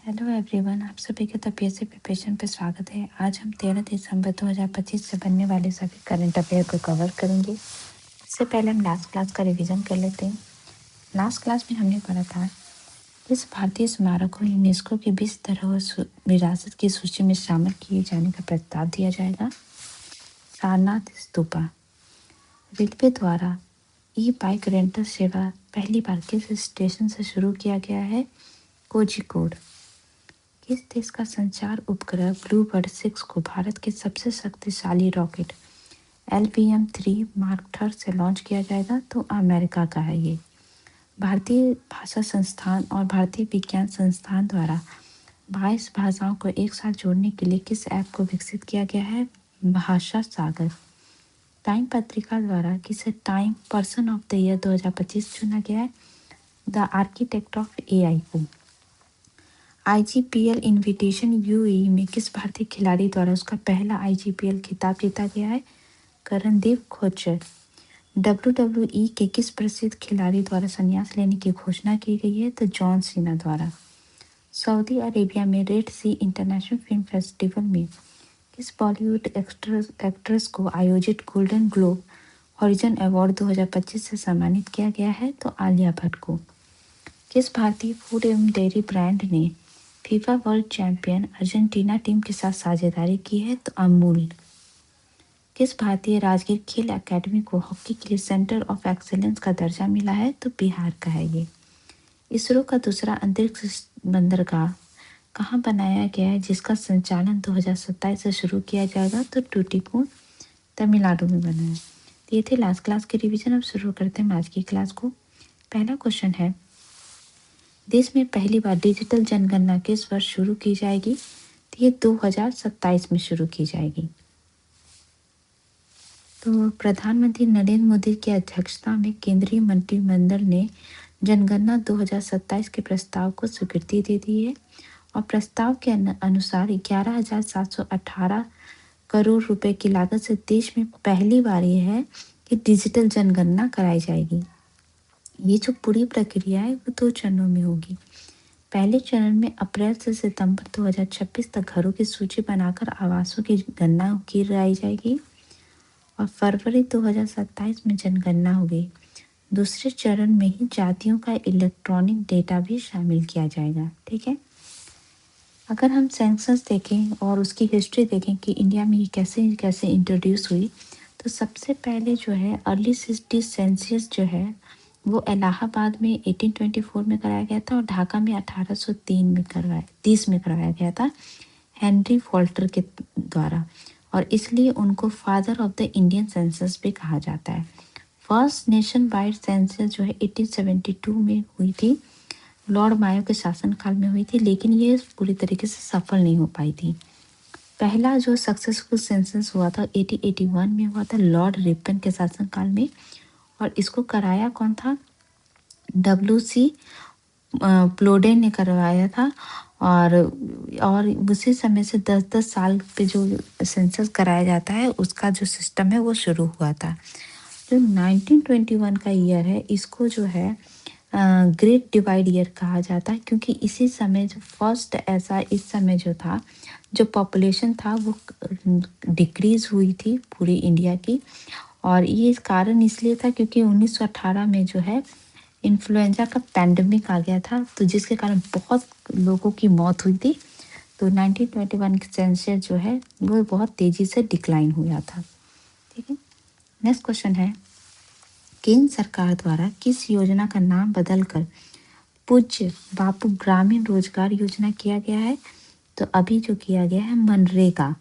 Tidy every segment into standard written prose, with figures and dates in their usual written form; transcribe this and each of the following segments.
Hello everyone, आप सभी का तबीयत प्रिपरेशन पे स्वागत है। आज हम 13 दिसंबर 2025 से बनने वाले सभी करंट अफेयर को कवर करेंगे। इससे पहले हम लास्ट क्लास का रिवीजन कर लेते हैं। लास्ट क्लास में हमने पढ़ा था इस भारतीय स्मारक को यूनेस्को की 20 धरोहर विरासत की सूची में शामिल किए जाने का प्रस्ताव दिया जाएगा। सारनाथ स्तूपा। रेलवे द्वारा ई बाइक रेंटल सेवा पहली बार किस स्टेशन से शुरू किया गया है? कोझिकोड। किस देश का संचार उपग्रह ब्लूबर्ड 6 को भारत के सबसे शक्तिशाली रॉकेट LVM-3 मार्क 3 से लॉन्च किया जाएगा? तो अमेरिका का है ये। भारतीय भाषा संस्थान और भारतीय विज्ञान संस्थान द्वारा 22 भाषाओं को एक साथ जोड़ने के लिए किस ऐप को विकसित किया गया है? भाषा सागर। टाइम पत्रिका द्वारा किसे time person of the year 2025 चुना गया है? द आर्किटेक्ट ऑफ AI को। IGPL इन्विटेशन UAE में किस भारतीय खिलाड़ी द्वारा उसका पहला IGPL खिताब जीता गया है? करणदीप खोचर। WWE के किस प्रसिद्ध खिलाड़ी द्वारा संन्यास लेने की घोषणा की गई है? तो जॉन सीना द्वारा। सऊदी अरेबिया में रेड सी इंटरनेशनल फिल्म फेस्टिवल में किस बॉलीवुड एक्ट्रेस को आयोजित गोल्डन ग्लोब हॉरिजन अवार्ड 2025 से सम्मानित किया गया है? तो आलिया भट्ट को। किस भारतीय फूड एवं डेयरी ब्रांड ने FIFA world champion Argentina team के साथ साझेदारी की है? तो अमूल। किस भारतीय राजगीर खेल एकेडमी को हॉकी के लिए सेंटर ऑफ एक्सीलेंस का दर्जा मिला है? तो बिहार का है ये। इसरो का दूसरा अंतरिक्ष बंदरगाह कहाँ बनाया गया है जिसका संचालन 2027 से शुरू किया जाएगा? तो टूटीकोण तमिलनाडु में बना है। तो ये थे लास्ट क्लास के रिवीजन। अब शुरू करते हैं आज की क्लास को। पहला क्वेश्चन है, देश में पहली बार डिजिटल जनगणना किस वर्ष शुरू की जाएगी? तो ये 2027 में शुरू की जाएगी। तो प्रधानमंत्री नरेंद्र मोदी की अध्यक्षता में केंद्रीय मंत्रिमंडल ने जनगणना 2027 के प्रस्ताव को स्वीकृति दे दी है और प्रस्ताव के अनुसार 11,718 करोड़ रुपए की लागत से देश में पहली बार ये है कि डिजिटल जनगणना कराई जाएगी। ये जो पूरी प्रक्रिया है वो 2 चरणों में होगी। पहले चरण में अप्रैल से सितंबर 2026 तक घरों की सूची बनाकर आवासों की गणना की जाएगी और फरवरी 2027 में जनगणना होगी। दूसरे चरण में ही जातियों का इलेक्ट्रॉनिक डेटा भी शामिल किया जाएगा। ठीक है। अगर हम सेंसस देखें और उसकी हिस्ट्री देखें कि इंडिया में ये कैसे कैसे इंट्रोड्यूस हुई, तो सबसे पहले जो है अर्ली सिटी सेंसस जो है वो इलाहाबाद में 1824 में कराया गया था और ढाका में 1830 में करवाया गया था हेनरी फॉल्टर के द्वारा, और इसलिए उनको father of the Indian census भी कहा जाता है। फर्स्ट नेशन वाइड सेंसस जो है 1872 में हुई थी, लॉर्ड मायो के शासनकाल में हुई थी, लेकिन ये पूरी तरीके से सफल नहीं हो पाई थी। पहला जो सक्सेसफुल सेंसस हुआ था 1881 में हुआ था लॉर्ड रिपन के शासनकाल में, और इसको कराया कौन था? WC प्लोडेन ने करवाया था। और उसी समय से 10-10 साल पे जो सेंसस कराया जाता है उसका जो सिस्टम है वो शुरू हुआ था। जो 1921 का ईयर है इसको जो है ग्रेट डिवाइड ईयर कहा जाता है, क्योंकि इसी समय जो फर्स्ट ऐसा इस समय जो था जो पॉपुलेशन था वो डिक्रीज हुई थी पूरी इंडिया की, और ये कारण इसलिए था क्योंकि 1918 में जो है इन्फ्लुएंजा का पैंडेमिक आ गया था, तो जिसके कारण बहुत लोगों की मौत हुई थी। तो 1921 सेंसस जो है वो बहुत तेजी से डिक्लाइन हुआ था। ठीक है। नेक्स्ट क्वेश्चन है, केंद्र सरकार द्वारा किस योजना का नाम बदलकर पूज्य बापू ग्रामीण रोजगार योजना किया गया है? तो अभी जो किया गया है मनरेगा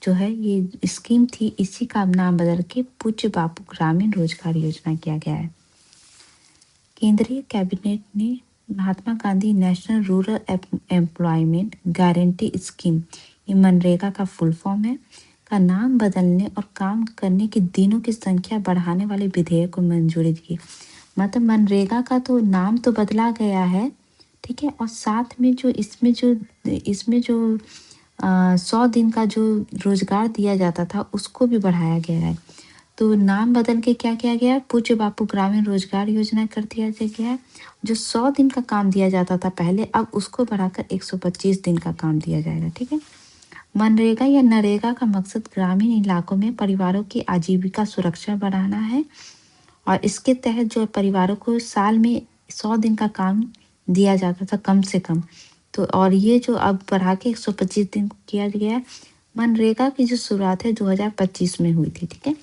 जो है ये स्कीम थी, इसी का नाम बदल के पूज्य बापू ग्रामीण रोजगार योजना किया गया है। केंद्रीय कैबिनेट ने Mahatma Gandhi national rural employment guarantee scheme, ये मनरेगा का फुल फॉर्म है, का नाम बदलने और काम करने के दिनों की संख्या बढ़ाने वाले विधेयक को मंजूरी दी। मतलब मनरेगा का तो नाम तो बदला गया है, ठीक है, और साथ में जो इसमें जो 100 दिन का जो रोजगार दिया जाता था उसको भी बढ़ाया गया है। तो नाम बदल के क्या किया गया, पूज्य बापू ग्रामीण रोजगार योजना कर दिया गया है। जो 100 दिन का काम दिया जाता था पहले, अब उसको बढ़ाकर 125 दिन का काम दिया जाएगा। ठीक है। मनरेगा या नरेगा का मकसद ग्रामीण इलाकों में परिवारों की आजीविका सुरक्षा बढ़ाना है और इसके तहत जो परिवारों को साल में 100 दिन का काम दिया जाता था कम से कम। तो और ये जो अब बढ़ा के 125 दिन किया गया है। मनरेगा की जो शुरुआत है 2025 में हुई थी। ठीक है।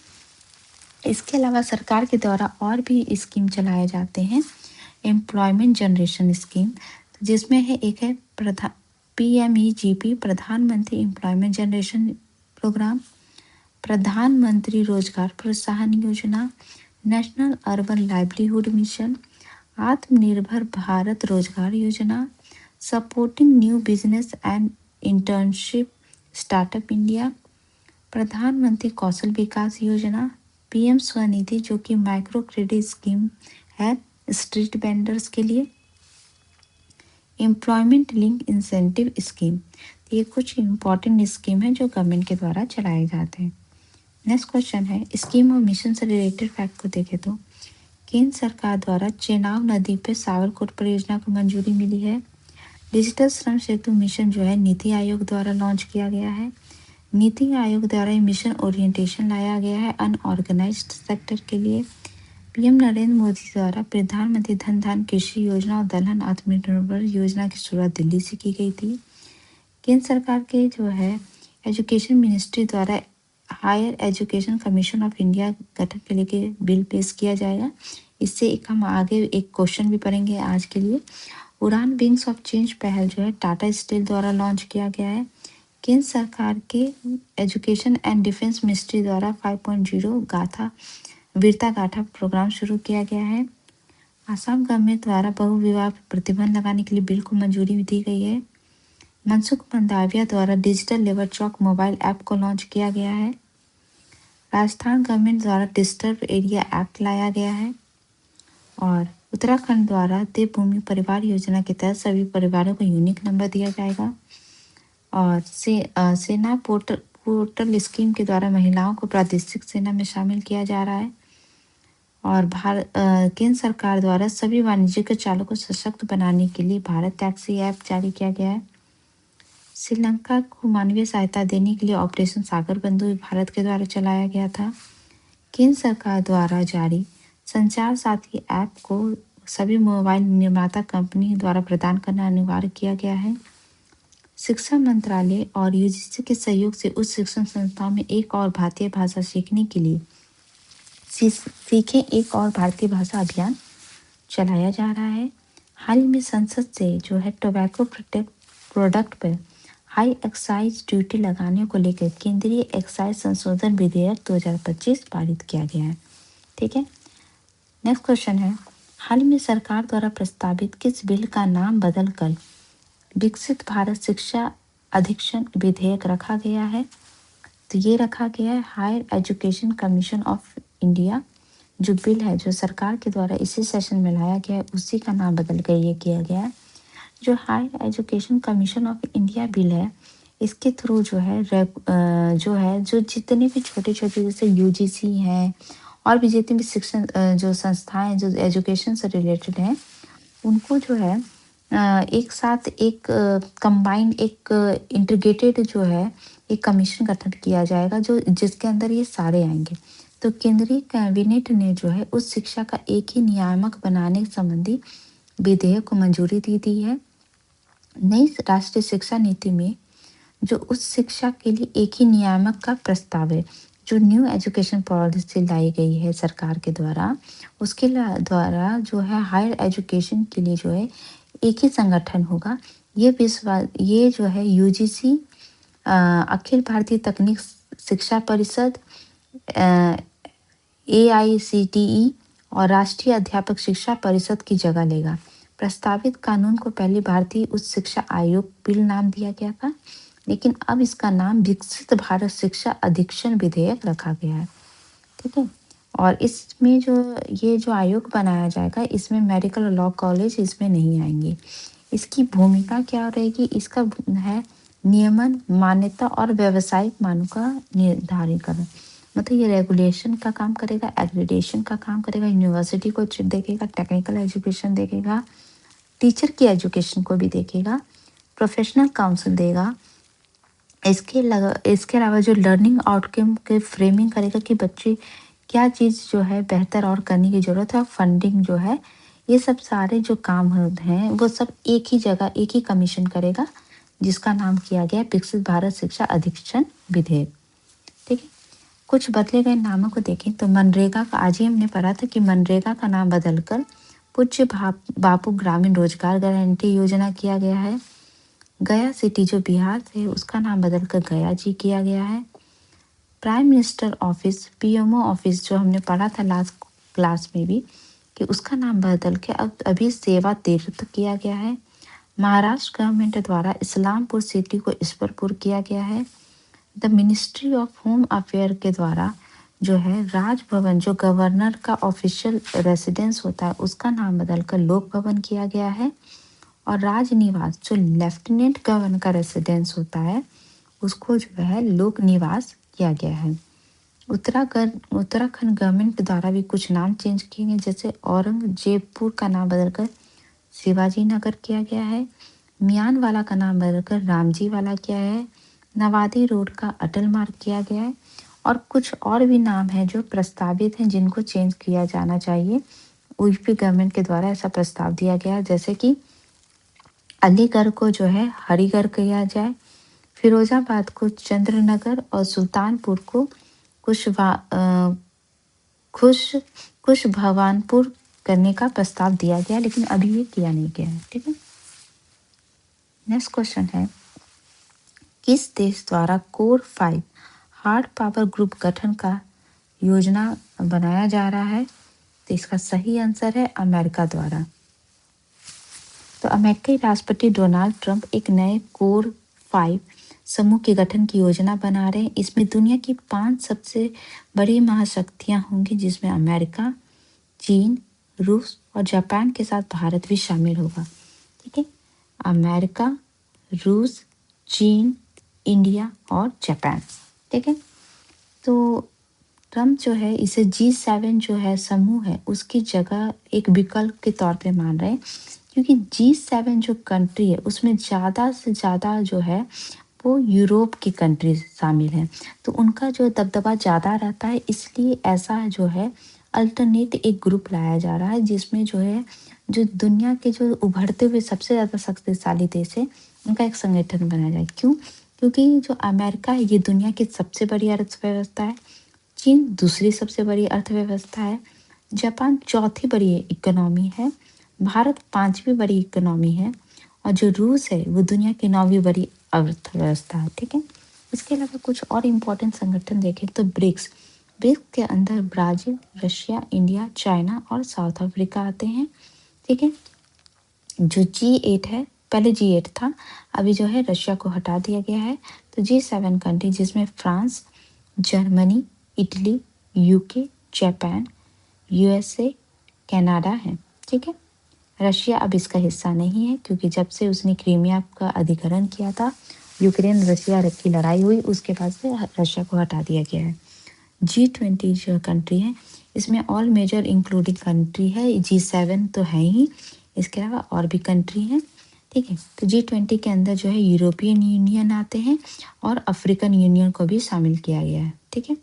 इसके अलावा सरकार के द्वारा और भी स्कीम चलाए जाते हैं। एम्प्लॉयमेंट जनरेशन स्कीम, जिसमें है एक है PMEGP, प्रधानमंत्री एम्प्लॉयमेंट जनरेशन प्रोग्राम, प्रधानमंत्री रोजगार प्रोत्साहन योजना, नेशनल अर्बन लाइवलीहुड मिशन, आत्मनिर्भर भारत रोजगार योजना, supporting new business and internship startup India, प्रधानमंत्री कौशल विकास योजना, PM स्वनिधि जो कि माइक्रो क्रेडिट स्कीम है स्ट्रीट वेंडर्स के लिए, एम्प्लॉयमेंट लिंक इंसेंटिव स्कीम। ये कुछ इम्पॉर्टेंट स्कीम है जो गवर्नमेंट के द्वारा चलाए जाते हैं। नेक्स्ट क्वेश्चन है, स्कीम और मिशन से रिलेटेड फैक्ट को देखें तो केंद्र सरकार द्वारा चेनाब नदी पे सावरकोट परियोजना को मंजूरी मिली है। डिजिटल श्रम सेतु मिशन जो है नीति आयोग द्वारा लॉन्च किया गया है। नीति आयोग द्वारा मिशन ओरिएंटेशन लाया गया है अनऑर्गेनाइज्ड सेक्टर के लिए। PM नरेंद्र मोदी द्वारा प्रधानमंत्री धन धान कृषि योजना और दलहन आत्मनिर्भर योजना की शुरुआत दिल्ली से की गई थी। केंद्र सरकार के जो है एजुकेशन मिनिस्ट्री द्वारा higher education commission of India गठन के लिए बिल पेश किया जाएगा। इससे एक हम आगे एक क्वेश्चन भी पढ़ेंगे आज के लिए। उड़ान विंग्स ऑफ चेंज पहल जो है टाटा स्टील द्वारा लॉन्च किया गया है। केंद्र सरकार के एजुकेशन एंड डिफेंस मिनिस्ट्री द्वारा 5.0 वीरता गाथा प्रोग्राम शुरू किया गया है। आसाम गवर्नमेंट द्वारा बहुविवाह पर प्रतिबंध लगाने के लिए बिल को मंजूरी दी गई है। मनसुख मंडाविया द्वारा डिजिटल लेबर चौक मोबाइल ऐप को लॉन्च किया गया है। राजस्थान गवर्नमेंट द्वारा डिस्टर्ब एरिया एक्ट लाया गया है और उत्तराखंड द्वारा देवभूमि परिवार योजना के तहत सभी परिवारों को यूनिक नंबर दिया जाएगा और सेना पोर्टल स्कीम के द्वारा महिलाओं को प्रादेशिक सेना में शामिल किया जा रहा है और केंद्र सरकार द्वारा सभी वाणिज्यिक चालकों को सशक्त बनाने के लिए भारत टैक्सी ऐप जारी किया गया है। श्रीलंका को मानवीय सहायता देने के लिए ऑपरेशन सागर बंधु भारत के द्वारा चलाया गया था। केंद्र सरकार द्वारा जारी संचार साथी ऐप को सभी मोबाइल निर्माता कंपनी द्वारा प्रदान करना अनिवार्य किया गया है। शिक्षा मंत्रालय और UGC के सहयोग से उच्च शिक्षण संस्थाओं में एक और भारतीय भाषा सीखने के लिए सीखें एक और भारतीय भाषा अभियान चलाया जा रहा है। हाल ही में संसद से जो है टोबैको प्रोडक्ट पर हाई एक्साइज ड्यूटी लगाने को लेकर केंद्रीय एक्साइज संशोधन विधेयक 2025 पारित किया गया है। ठीक है। नेक्स्ट क्वेश्चन है, हाल में सरकार द्वारा प्रस्तावित किस बिल का नाम बदलकर विकसित भारत शिक्षा अधिक्षण विधेयक रखा गया है? तो ये रखा गया है higher education commission of India. जो बिल है जो सरकार के द्वारा इसी सेशन में लाया गया है उसी का नाम बदल कर ये किया गया है। जो higher education commission of India bill है इसके थ्रू जो जितने भी छोटे छोटे जैसे UGC हैं और भी जितने भी शिक्षण जो संस्थाएं जो एजुकेशन से रिलेटेड हैं उनको जो है एक साथ एक कंबाइंड एक इंटीग्रेटेड जो है एक कमीशन गठन किया जाएगा जो जिसके अंदर ये सारे आएंगे। तो केंद्रीय कैबिनेट ने जो है उस शिक्षा का एक ही नियामक बनाने संबंधी विधेयक को मंजूरी दी है। नई राष्ट्रीय शिक्षा नीति में जो उस शिक्षा के लिए एक ही नियामक का प्रस्ताव है जो न्यू एजुकेशन पॉलिसी लाई गई है सरकार के द्वारा, उसके द्वारा जो है हायर एजुकेशन के लिए जो है एक ही संगठन होगा। ये जो है UGC अखिल भारतीय तकनीक शिक्षा परिषद AICTE और राष्ट्रीय अध्यापक शिक्षा परिषद की जगह लेगा। प्रस्तावित कानून को पहले भारतीय उच्च शिक्षा आयोग बिल नाम दिया गया था लेकिन अब इसका नाम विकसित भारत शिक्षा अधिक्षण विधेयक रखा गया है। ठीक है। और इसमें जो आयोग बनाया जाएगा इसमें मेडिकल और लॉ कॉलेज इसमें नहीं आएंगे। इसकी भूमिका क्या रहेगी? इसका है नियमन, मान्यता और व्यावसायिक मानकों का निर्धारण करना। मतलब ये रेगुलेशन का काम करेगा, एग्रीडेशन का काम करेगा, यूनिवर्सिटी को देखेगा, टेक्निकल एजुकेशन देखेगा, टीचर की एजुकेशन को भी देखेगा, प्रोफेशनल काउंसिल देगा। इसके अलावा जो लर्निंग आउटकम के फ्रेमिंग करेगा कि बच्चे क्या चीज़ जो है बेहतर और करने की ज़रूरत है, और फंडिंग जो है, ये सब सारे जो काम हैं वो सब एक ही जगह एक ही कमीशन करेगा, जिसका नाम किया गया है विकसित भारत शिक्षा अधिक्षण विधेयक। ठीक है, कुछ बदले गए नामों को देखें तो मनरेगा का, आज ही हमने पढ़ा था कि मनरेगा का नाम बदलकर पूज्य बापू ग्रामीण रोजगार गारंटी योजना किया गया है। गया सिटी जो बिहार से है उसका नाम बदलकर गया जी किया गया है। Prime minister office, PMO office जो हमने पढ़ा था लास्ट क्लास में भी, कि उसका नाम बदल के अब अभी सेवा तीर्थ किया गया है। महाराष्ट्र गवर्नमेंट द्वारा इस्लामपुर सिटी को ईश्वरपुर किया गया है। The ministry of home affair के द्वारा जो है राजभवन, जो गवर्नर का ऑफिशियल रेसिडेंस होता है, उसका नाम बदलकर लोक भवन किया गया है। और राजनिवास जो लेफ्टिनेंट गवर्नर का रेसिडेंस होता है, उसको जो है लोक निवास किया गया है। उत्तराखंड गवर्नमेंट द्वारा भी कुछ नाम चेंज किए गए, जैसे औरंगजेबपुर का नाम बदलकर शिवाजी नगर किया गया है। मियान वाला का नाम बदलकर रामजी वाला किया है। नवादी रोड का अटल मार्ग किया गया है। और कुछ और भी नाम है जो प्रस्तावित हैं जिनको चेंज किया जाना चाहिए। यूपी गवर्नमेंट के द्वारा ऐसा प्रस्ताव दिया गया है, जैसे कि अलीगढ़ को जो है हरिगढ़ किया जाए, फिरोजाबाद को चंद्रनगर और सुल्तानपुर को खुश भवानपुर करने का प्रस्ताव दिया गया, लेकिन अभी ये किया नहीं गया है। ठीक है, नेक्स्ट क्वेश्चन है, किस देश द्वारा कोर 5 हार्ड पावर ग्रुप गठन का योजना बनाया जा रहा है? तो इसका सही आंसर है अमेरिका द्वारा। तो अमेरिकी राष्ट्रपति डोनाल्ड ट्रंप एक नए कोर 5 समूह के गठन की योजना बना रहे हैं। इसमें दुनिया की 5 सबसे बड़ी महाशक्तियां होंगी, जिसमें अमेरिका, चीन, रूस और जापान के साथ भारत भी शामिल होगा। ठीक है, अमेरिका, रूस, चीन, इंडिया और जापान। ठीक है, तो ट्रम्प जो है इसे G7 जो है समूह है उसकी जगह एक विकल्प के तौर पे मान रहे हैं, क्योंकि G7 जो कंट्री है उसमें ज़्यादा से ज़्यादा जो है वो यूरोप की कंट्रीज शामिल हैं, तो उनका जो दबदबा ज़्यादा रहता है, इसलिए ऐसा जो है अल्टरनेट एक ग्रुप लाया जा रहा है, जिसमें जो है जो दुनिया के जो उभरते हुए सबसे ज़्यादा शक्तिशाली देश है उनका एक संगठन बनाया जाए। क्यों? क्योंकि जो अमेरिका है ये दुनिया की सबसे बड़ी अर्थव्यवस्था है, चीन दूसरी सबसे बड़ी अर्थव्यवस्था है, जापान चौथी बड़ी इकोनॉमी है, भारत 5वीं बड़ी इकोनॉमी है, और जो रूस है वो दुनिया की 9वीं बड़ी अर्थव्यवस्था है। ठीक है, इसके अलावा कुछ और इम्पोर्टेंट संगठन देखें तो ब्रिक्स के अंदर ब्राज़ील, रशिया, इंडिया, चाइना और साउथ अफ्रीका आते हैं। ठीक है, जो G8 है, पहले G8 था, अभी जो है रशिया को हटा दिया गया है, तो G7 कंट्री जिसमें France, Germany, Italy, UK, Japan, USA, Canada है। ठीक है, रशिया अब इसका हिस्सा नहीं है, क्योंकि जब से उसने क्रीमिया का अधिग्रहण किया था, यूक्रेन रशिया की लड़ाई हुई, उसके बाद से रशिया को हटा दिया गया है। G20 जो कंट्री है इसमें ऑल मेजर इंक्लूडिंग कंट्री है, G7 तो है ही, इसके अलावा और भी कंट्री हैं। ठीक है, तो G20 के अंदर जो है यूरोपियन यूनियन आते हैं और अफ्रीकन यूनियन को भी शामिल किया गया है। ठीक है,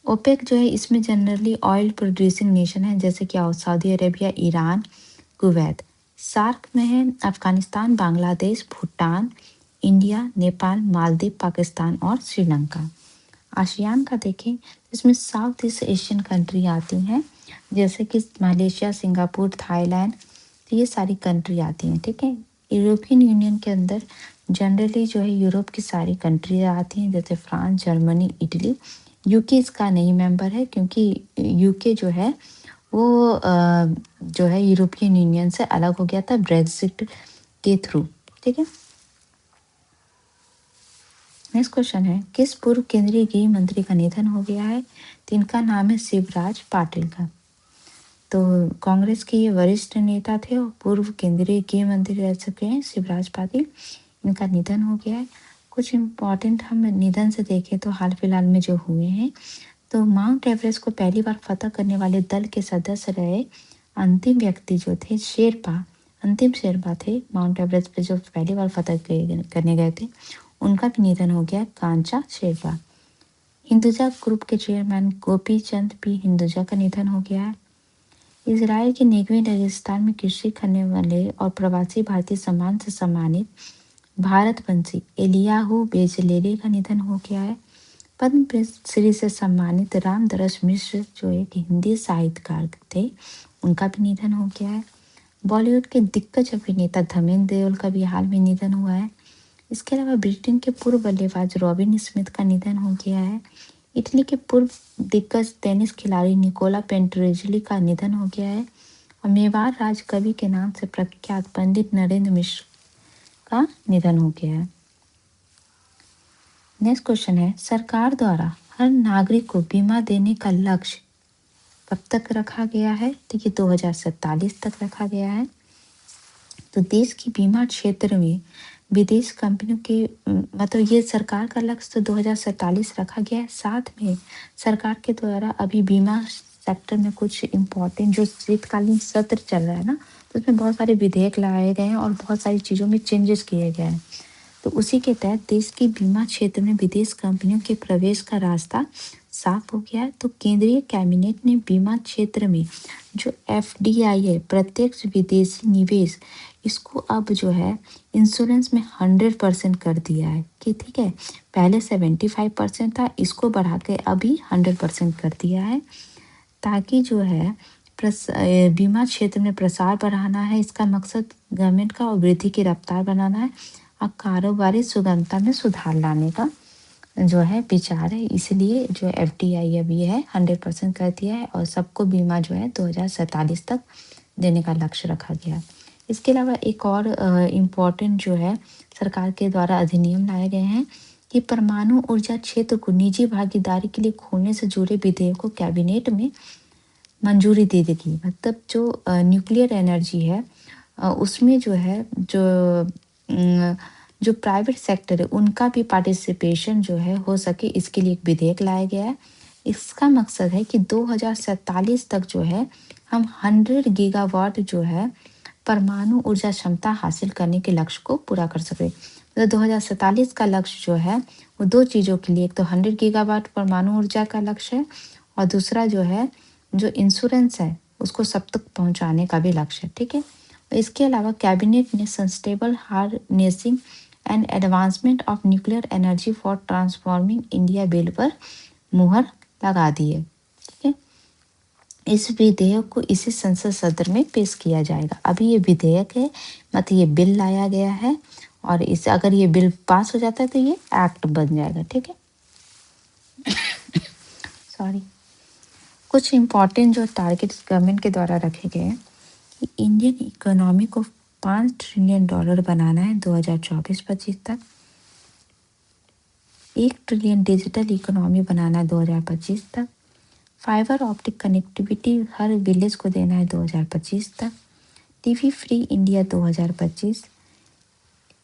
ओपेक जो है इसमें जनरली ऑयल प्रोड्यूसिंग नेशन है, जैसे कि Saudi Arabia, Iran, Kuwait. SAARC में है अफगानिस्तान, बांग्लादेश, भूटान, इंडिया, नेपाल, मालदीव, पाकिस्तान और श्रीलंका। आसियान का देखें, इसमें साउथ ईस्ट एशियन कंट्री आती हैं, जैसे कि मलेशिया, सिंगापुर, थाईलैंड, तो ये सारी कंट्री आती हैं। ठीक है, यूरोपियन यूनियन के अंदर जनरली जो है यूरोप की सारी कंट्री आती हैं, जैसे फ्रांस, जर्मनी, इटली। यूके इसका नहीं मेंबर है, क्योंकि यूके जो है वो जो है यूरोपियन यूनियन से अलग हो गया था ब्रेक्सिट के थ्रू। ठीक है, नेक्स्ट क्वेश्चन है, किस पूर्व केंद्रीय गृह मंत्री का निधन हो गया है? तो इनका नाम है शिवराज पाटिल का। तो कांग्रेस के ये वरिष्ठ नेता थे और पूर्व केंद्रीय गृह मंत्री रह चुके हैं शिवराज पाटिल, इनका निधन हो गया है। कुछ इम्पॉर्टेंट हम निधन से देखें तो हाल फिलहाल में जो हुए हैं, तो माउंट एवरेस्ट को पहली बार फतह करने वाले दल के सदस्य रहे अंतिम व्यक्ति जो थे अंतिम शेरपा थे माउंट एवरेस्ट पे जो पहली बार फतह करने गए थे, उनका भी निधन हो गया, कांचा शेरपा। हिंदुजा ग्रुप के चेयरमैन गोपी चंद पी हिंदुजा का निधन हो गया है। इजराइल के नेगवी रेगिस्तान में कृषि करने वाले और प्रवासी भारतीय सम्मान से सम्मानित भारतवंशी एलियाहू बेजलेली का निधन हो गया है। पद्म श्री से सम्मानित रामदरस मिश्र जो एक हिंदी साहित्यकार थे, उनका भी निधन हो गया है। बॉलीवुड के दिग्गज अभिनेता धर्मेंद्र देओल का भी हाल में निधन हुआ है। इसके अलावा ब्रिटेन के पूर्व बल्लेबाज रॉबिन स्मिथ का निधन हो गया है। इटली के पूर्व दिग्गज टेनिस खिलाड़ी निकोला पेंट्रेजली का निधन हो गया है। और मेवाड़ राज कवि के नाम से प्रख्यात पंडित नरेंद्र मिश्र का निधन हो गया है। नेक्स्ट क्वेश्चन है, सरकार द्वारा हर नागरिक को बीमा देने का लक्ष्य कब तक रखा गया है? तो ये 2047 तक रखा गया है। तो देश की बीमा क्षेत्र में विदेश कंपनियों के मतलब ये सरकार का लक्ष्य तो 2047 रखा गया है। साथ में सरकार के द्वारा अभी बीमा सेक्टर में कुछ इम्पोर्टेंट जो शीतकालीन सत्र चल रहा है ना, तो उसमें बहुत सारे विधेयक लाए गए हैं और बहुत सारी चीज़ों में चेंजेस किए गए हैं। तो उसी के तहत देश की बीमा क्षेत्र में विदेश कंपनियों के प्रवेश का रास्ता साफ हो गया है। तो केंद्रीय कैबिनेट ने बीमा क्षेत्र में जो FDI है, प्रत्यक्ष विदेशी निवेश, इसको अब जो है इंश्योरेंस में 100% कर दिया है कि ठीक है, पहले 75% था, इसको बढ़ा के अभी 100% कर दिया है, ताकि जो है बीमा क्षेत्र में प्रसार बढ़ाना है। इसका मकसद गवर्नमेंट का और वृद्धि की रफ्तार बनाना है और कारोबारी सुगमता में सुधार लाने का जो है विचार है। इसलिए जो FDI अभी है 100% कर दिया है और सबको बीमा जो है 2047 तक देने का लक्ष्य रखा गया। इसके अलावा एक और इम्पोर्टेंट जो है सरकार के द्वारा अधिनियम लाए गए हैं कि परमाणु ऊर्जा क्षेत्र को निजी भागीदारी के लिए खोलने से जुड़े विधेयक को कैबिनेट में मंजूरी दे देगी। मतलब जो न्यूक्लियर एनर्जी है उसमें जो है जो प्राइवेट सेक्टर है उनका भी पार्टिसिपेशन जो है हो सके, इसके लिए एक विधेयक लाया गया है। इसका मकसद है कि 2047 तक जो है हम 100 गीगावाट जो है परमाणु ऊर्जा क्षमता हासिल करने के लक्ष्य को पूरा कर सके। तो 2047 का लक्ष्य जो है वो दो चीज़ों के लिए, एक तो 100 गीगावाट परमाणु ऊर्जा का लक्ष्य है और दूसरा जो है जो इंश्योरेंस है उसको सब तक पहुंचाने का भी लक्ष्य है। ठीक है, इसके अलावा कैबिनेट ने sustainable harnessing and advancement of nuclear energy for transforming India bill पर मुहर लगा दी है। ठीक है, इस विधेयक को इसी संसद सदन में पेश किया जाएगा। अभी ये विधेयक है, मतलब ये बिल लाया गया है और इस अगर ये बिल पास हो जाता है तो ये एक्ट बन जाएगा। ठीक है, सॉरी। कुछ इम्पोर्टेंट जो टारगेट्स गवर्नमेंट के द्वारा रखे गए हैं कि इंडियन इकोनॉमी को $5 ट्रिलियन बनाना है 2024-25 तक। 1 ट्रिलियन डिजिटल इकोनॉमी बनाना है 2025 तक। फाइबर ऑप्टिक कनेक्टिविटी हर विलेज को देना है 2025 तक। TB free India 2025।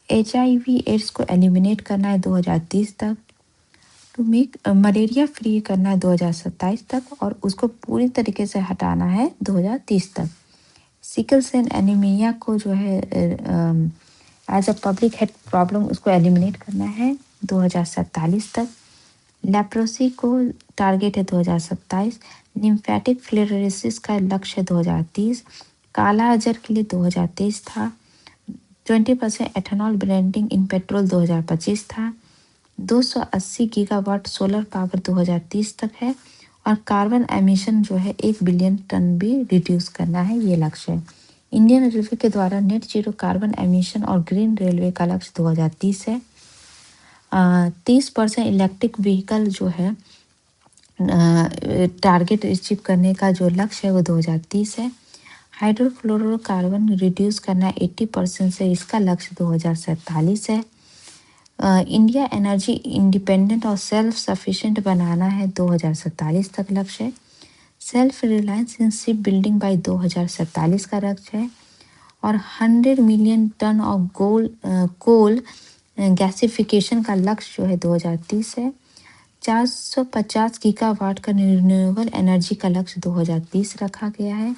HIV AIDS को एलिमिनेट करना है 2030 तक। टू मेक मलेरिया फ्री करना है 2027 तक और उसको पूरी तरीके से हटाना है 2030 तक। सिकल सेल एनीमिया को जो है as a public health problem उसको एलिमिनेट करना है 2047 तक। लेप्रोसी को टारगेट है 2027। लिम्फेटिक फ्लेरोसिस का लक्ष्य है 2030। काला अजहर के लिए 2023 था। 20% एथेनॉल ब्लेंडिंग इन पेट्रोल 2025 था। 280 गीगावाट सोलर पावर 2030 तक है और कार्बन एमिशन जो है 1 बिलियन टन भी रिड्यूस करना है, ये लक्ष्य है। इंडियन रेलवे के द्वारा नेट जीरो कार्बन एमिशन और ग्रीन रेलवे का लक्ष्य 2030 है। 30% इलेक्ट्रिक व्हीकल जो है टारगेट अचीव करने का जो लक्ष्य है वो 2030 है। हाइड्रोफ्लोरोकार्बन रिड्यूस करना 80% से, इसका लक्ष्य 2047 है। इंडिया एनर्जी इंडिपेंडेंट और सेल्फ सफिशिएंट बनाना है 2047 तक लक्ष्य है। Self reliance in ship building by 2047 का लक्ष्य है और 100 million ton of coal gasification का लक्ष्य जो है 2030 है। 450 गीगावाट का रिन्यूएबल एनर्जी का लक्ष्य 2030 रखा गया है।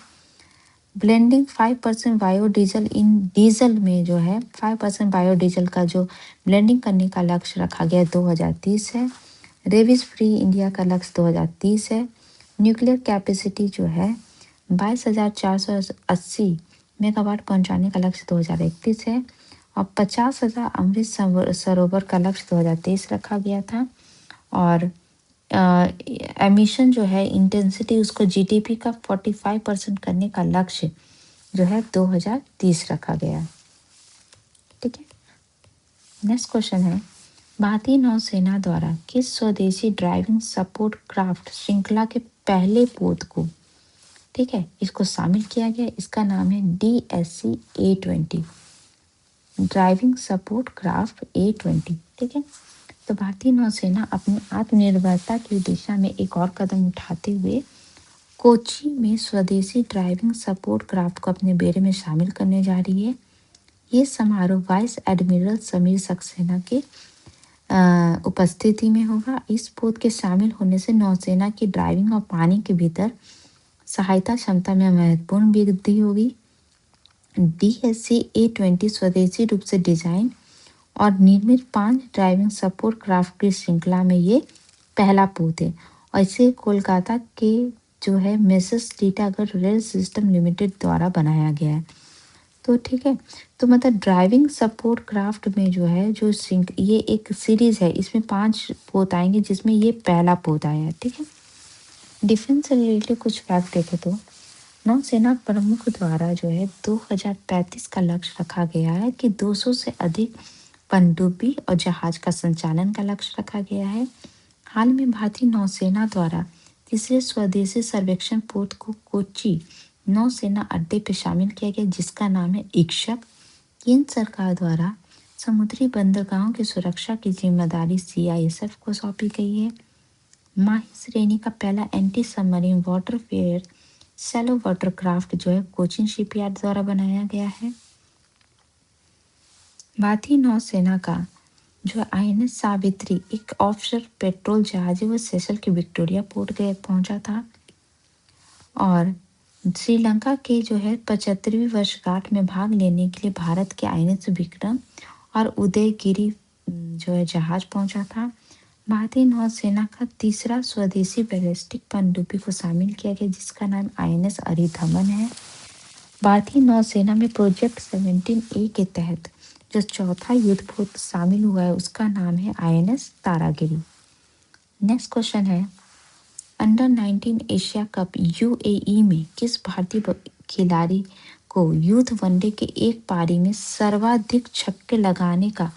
ब्लेंडिंग 5% बायोडीजल इन डीजल में जो है 5% बायोडीजल का जो ब्लेंडिंग करने का लक्ष्य रखा गया 2030 है। रेबिस फ्री इंडिया का लक्ष्य 2030 है। न्यूक्लियर कैपेसिटी जो है 22,480 मेगावाट पहुंचाने का लक्ष्य 2031 है और 50,000 अमृत सरोवर का लक्ष्य 2023 रखा गया था। और एमिशन जो है इंटेंसिटी उसको जीडीपी का 45% करने का लक्ष्य जो है 2030 रखा गया। ठीक है, नेक्स्ट क्वेश्चन है, भारतीय नौसेना द्वारा किस स्वदेशी ड्राइविंग सपोर्ट क्राफ्ट श्रृंखला के पहले पोत को, ठीक है, इसको शामिल किया गया? इसका नाम है DSC A20, driving support craft A20। ठीक है, तो भारतीय नौसेना अपनी आत्मनिर्भरता की दिशा में एक और कदम उठाते हुए कोची में स्वदेशी ड्राइविंग सपोर्ट क्राफ्ट को अपने बेड़े में शामिल करने जा रही है। ये समारोह वाइस एडमिरल समीर सक्सेना के उपस्थिति में होगा। इस पोत के शामिल होने से नौसेना की ड्राइविंग और पानी के भीतर सहायता क्षमता में महत्वपूर्ण वृद्धि होगी। DSC A20 स्वदेशी रूप से डिजाइन और निर्मित 5 ड्राइविंग सपोर्ट क्राफ्ट की श्रृंखला में ये पहला पोत है और इसे कोलकाता के जो है messrs Titagarh rail system limited द्वारा बनाया गया है। तो ठीक है, तो मतलब ड्राइविंग सपोर्ट क्राफ्ट में जो है जो ये एक सीरीज है, इसमें 5 पोत आएंगे जिसमें ये पहला पोत आया है। ठीक है, डिफेंस से रिलेटेड कुछ फैक्ट देखे तो नौसेना प्रमुख द्वारा जो है 2035 का लक्ष्य रखा गया है कि 200 से अधिक पनडुब्बी और जहाज का संचालन का लक्ष्य रखा गया है। हाल में भारतीय नौसेना द्वारा तीसरे स्वदेशी सर्वेक्षण पोत को कोच्चि नौसेना अड्डे पर शामिल किया गया जिसका नाम है इक्षक। केंद्र सरकार द्वारा समुद्री बंदरगाहों की सुरक्षा की जिम्मेदारी CISF को सौंपी गई है। माही श्रेणी का पहला एंटी सबमरीन वाटरफेयर शैलो वाटरक्राफ्ट जो है कोचिन शिपयार्ड द्वारा बनाया गया है। भारतीय नौसेना का जो INS सावित्री एक ऑफशोर पेट्रोल जहाज है वो सेशल के विक्टोरिया पोर्ट गए पहुंचा था। और श्रीलंका के जो है 75वीं वर्षगांठ में भाग लेने के लिए भारत के INS विक्रम और उदयगिरी जो है जहाज पहुंचा था। भारतीय नौसेना का तीसरा स्वदेशी बैलिस्टिक पनडुब्बी को शामिल किया गया जिसका नाम INS अरिधमन है। भारतीय नौसेना में प्रोजेक्ट 17A के तहत जो चौथा युद्धपोत शामिल हुआ है उसका नाम है INS तारागिरी। नेक्स्ट क्वेश्चन है, अंडर 19 एशिया कप UAE में किस भारतीय खिलाड़ी को यूथ वनडे के एक पारी में सर्वाधिक छक्के लगाने का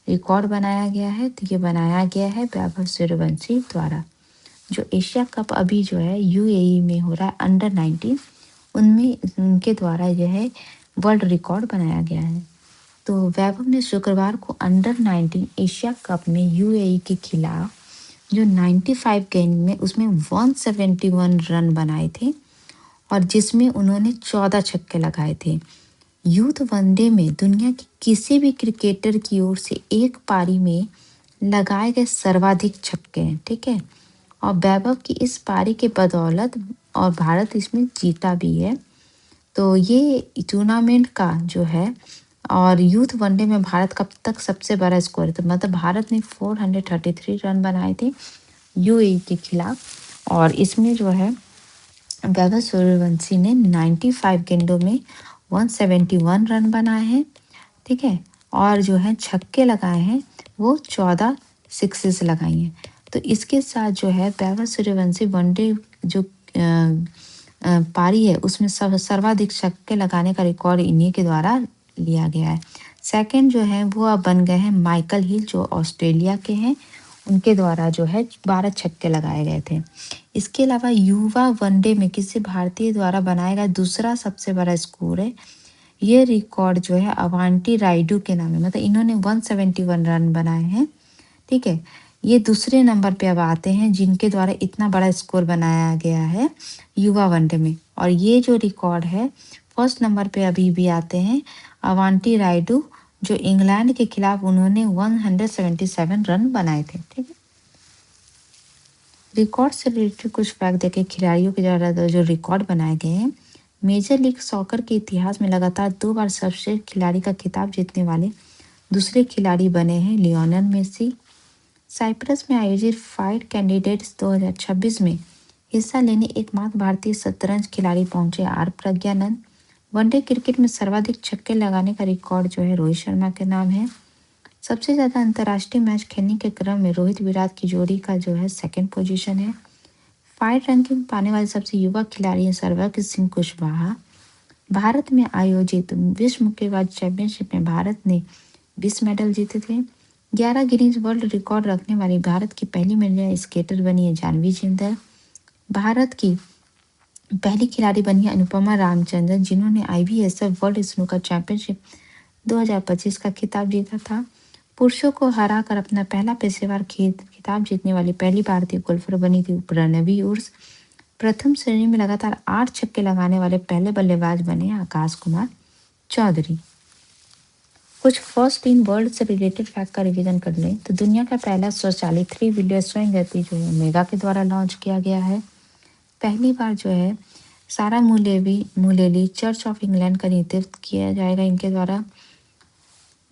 रिकॉर्ड बनाया गया है? तो ये बनाया गया है वैभव सूर्यवंशी द्वारा। जो एशिया कप अभी जो है UAE में हो रहा है अंडर 19, उनमें उनके द्वारा यह है वर्ल्ड रिकॉर्ड बनाया गया है। तो वैभव ने शुक्रवार को अंडर 19 एशिया कप में UAE के खिलाफ जो 95 गेंद में उसमें 171 रन बनाए थे और जिसमें उन्होंने 14 छक्के लगाए थे। यूथ वनडे में दुनिया के किसी भी क्रिकेटर की ओर से एक पारी में लगाए गए सर्वाधिक छक्के हैं। ठीक है, और वैभव की इस पारी के बदौलत और भारत इसमें जीता भी है। तो ये टूर्नामेंट का जो है और यूथ वनडे में भारत का अब तक सबसे बड़ा स्कोर है। तो मतलब भारत ने 433 रन बनाए थे UAE के खिलाफ और इसमें जो है वैभव सूर्यवंशी ने 95 गेंदों में 171 रन बनाए हैं। ठीक है, और जो है छक्के लगाए हैं वो 14 सिक्सेस लगाई हैं। तो इसके साथ जो है वैभव सूर्यवंशी वनडे जो पारी है उसमें सर्वाधिक छक्के लगाने का रिकॉर्ड इन्हीं के द्वारा लिया गया है। सेकंड जो है वो अब बन गए हैं माइकल हिल जो ऑस्ट्रेलिया के हैं, उनके द्वारा जो है 12 छक्के लगाए गए थे। इसके अलावा युवा वनडे में किसी भारतीय द्वारा बनाया गया दूसरा सबसे बड़ा स्कोर है। ये रिकॉर्ड जो है अवांटी रायडू के नाम है, मतलब इन्होंने 171 रन बनाए हैं। ठीक है, ये दूसरे नंबर पे अब आते हैं जिनके द्वारा इतना बड़ा स्कोर बनाया गया है युवा वनडे में। और ये जो रिकॉर्ड है फर्स्ट नंबर पे अभी भी आते हैं अवांटी रायडू जो इंग्लैंड के खिलाफ उन्होंने 177 रन बनाए थे। ठीक है, रिकॉर्ड से रिलेटेड कुछ फैक्ट देखे खिलाड़ियों के द्वारा जो रिकॉर्ड बनाए गए हैं। मेजर लीग सॉकर के इतिहास में लगातार 2 बार सर्वश्रेष्ठ खिलाड़ी का खिताब जीतने वाले दूसरे खिलाड़ी बने हैं लियोनेल मेसी। साइप्रस में आयोजित फाइट कैंडिडेट्स 2026 में हिस्सा लेने एकमात्र भारतीय शतरंज खिलाड़ी पहुंचे आर प्रज्ञानंद। वनडे क्रिकेट में सर्वाधिक छक्के लगाने का रिकॉर्ड जो है रोहित शर्मा के नाम है। सबसे ज्यादा अंतर्राष्ट्रीय मैच खेलने के क्रम में रोहित विराट की जोड़ी का जो है सेकंड पोजीशन है। फाइट रैंकिंग पाने वाले सबसे युवा खिलाड़ी हैं सरवज्ञ सिंह कुशवाहा। भारत में आयोजित विश्व मुक्केबाज चैंपियनशिप में भारत ने 20 मेडल जीते थे। 11 गिनीज वर्ल्ड रिकॉर्ड रखने वाली भारत की पहली महिला स्केटर बनी है जानवी जिंदल। भारत की पहली खिलाड़ी बनी है अनुपमा रामचंद्रन, जिन्होंने IBSF वर्ल्ड स्नूकर चैंपियनशिप 2025 का खिताब जीता था। पुरुषों को हराकर अपना पहला पेशेवर खिताब जीतने वाली पहली भारतीय गोल्फर बनी थी प्रणवी उर्स। प्रथम श्रेणी में लगातार 8 छक्के लगाने वाले पहले बल्लेबाज बने आकाश कुमार चौधरी। कुछ फर्स्ट इन वर्ल्ड से रिलेटेड फैक्ट का रिवीजन कर लें तो दुनिया का पहला स्वचालित 3 व्हीलर स्वयं गति जो है मेगा के द्वारा लॉन्च किया गया है। पहली बार जो है सारा मुलेली चर्च ऑफ इंग्लैंड का नेतृत्व किया जाएगा इनके द्वारा।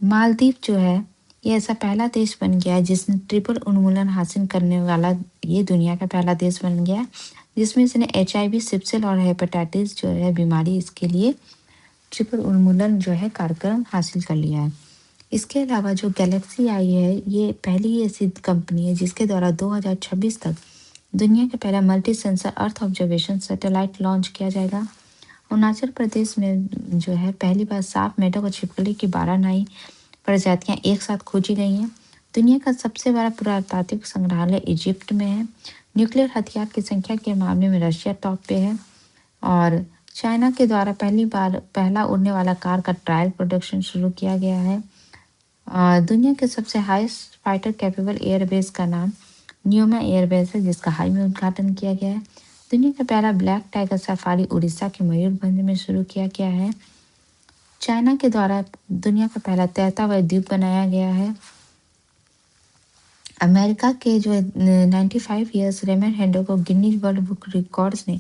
मालदीव जो है ये ऐसा पहला देश बन गया है जिसने ट्रिपल उन्मूलन हासिल करने वाला ये दुनिया का पहला देश बन गया जिसमें इसने HIV सिप्सेल और हेपेटाइटिस जो है बीमारी इसके लिए ट्रिपल उन्मूलन जो है कार्यक्रम हासिल कर लिया है। इसके अलावा जो गैलेक्सी आई है ये पहली ऐसी कंपनी है जिसके द्वारा 2026 तक दुनिया का पहला multi sensor earth observation satellite launch किया जाएगा। अरुणाचल प्रदेश में जो है पहली बार सांप, मेढक और छिपकली की 12 नई प्रजातियां एक साथ खोजी गई हैं। दुनिया का सबसे बड़ा पुरातात्विक संग्रहालय इजिप्ट में है। न्यूक्लियर हथियार की संख्या के मामले में रशिया टॉप पे है। और चाइना के द्वारा पहला उड़ने वाला कार का ट्रायल प्रोडक्शन शुरू किया गया है। दुनिया के सबसे हाईएस्ट फाइटर कैपेबल एयरबेस का नाम न्यूमा एयरबेस है जिसका हाल में उद्घाटन किया गया है। दुनिया का पहला ब्लैक टाइगर सफारी उड़ीसा के मयूरभंज में शुरू किया गया है। चाइना के द्वारा दुनिया का पहला तैरता हुआ द्वीप बनाया गया है। अमेरिका के जो 95 ईयर्स रेमन हेंडो को गिनीज वर्ल्ड बुक रिकॉर्ड्स ने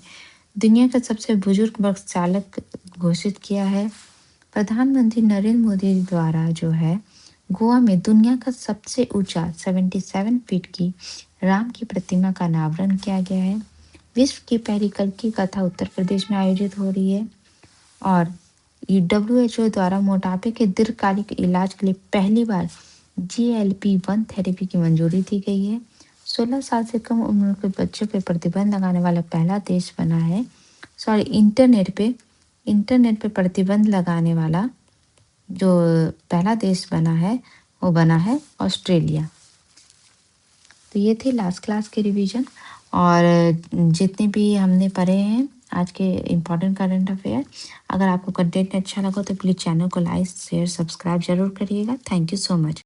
दुनिया का सबसे बुजुर्ग बस चालक घोषित किया है। प्रधानमंत्री नरेंद्र मोदी द्वारा जो है गोवा में दुनिया का सबसे ऊंचा 77 फीट की राम की प्रतिमा का अनावरण किया गया है। विश्व की पहली कल की कथा उत्तर प्रदेश में आयोजित हो रही है। और WHO द्वारा मोटापे के दीर्घकालिक इलाज के लिए पहली बार GLP-1 थेरेपी की मंजूरी दी गई है। 16 साल से कम उम्र के बच्चों पर प्रतिबंध लगाने वाला पहला देश बना है। इंटरनेट पे प्रतिबंध लगाने वाला जो पहला देश बना है वो बना है ऑस्ट्रेलिया। तो ये थे लास्ट क्लास के रिवीजन और जितने भी हमने पढ़े हैं आज के इम्पोर्टेंट करंट अफेयर। अगर आपको कंटेंट अच्छा लगा तो प्लीज़ चैनल को लाइक शेयर सब्सक्राइब जरूर करिएगा। Thank you so much.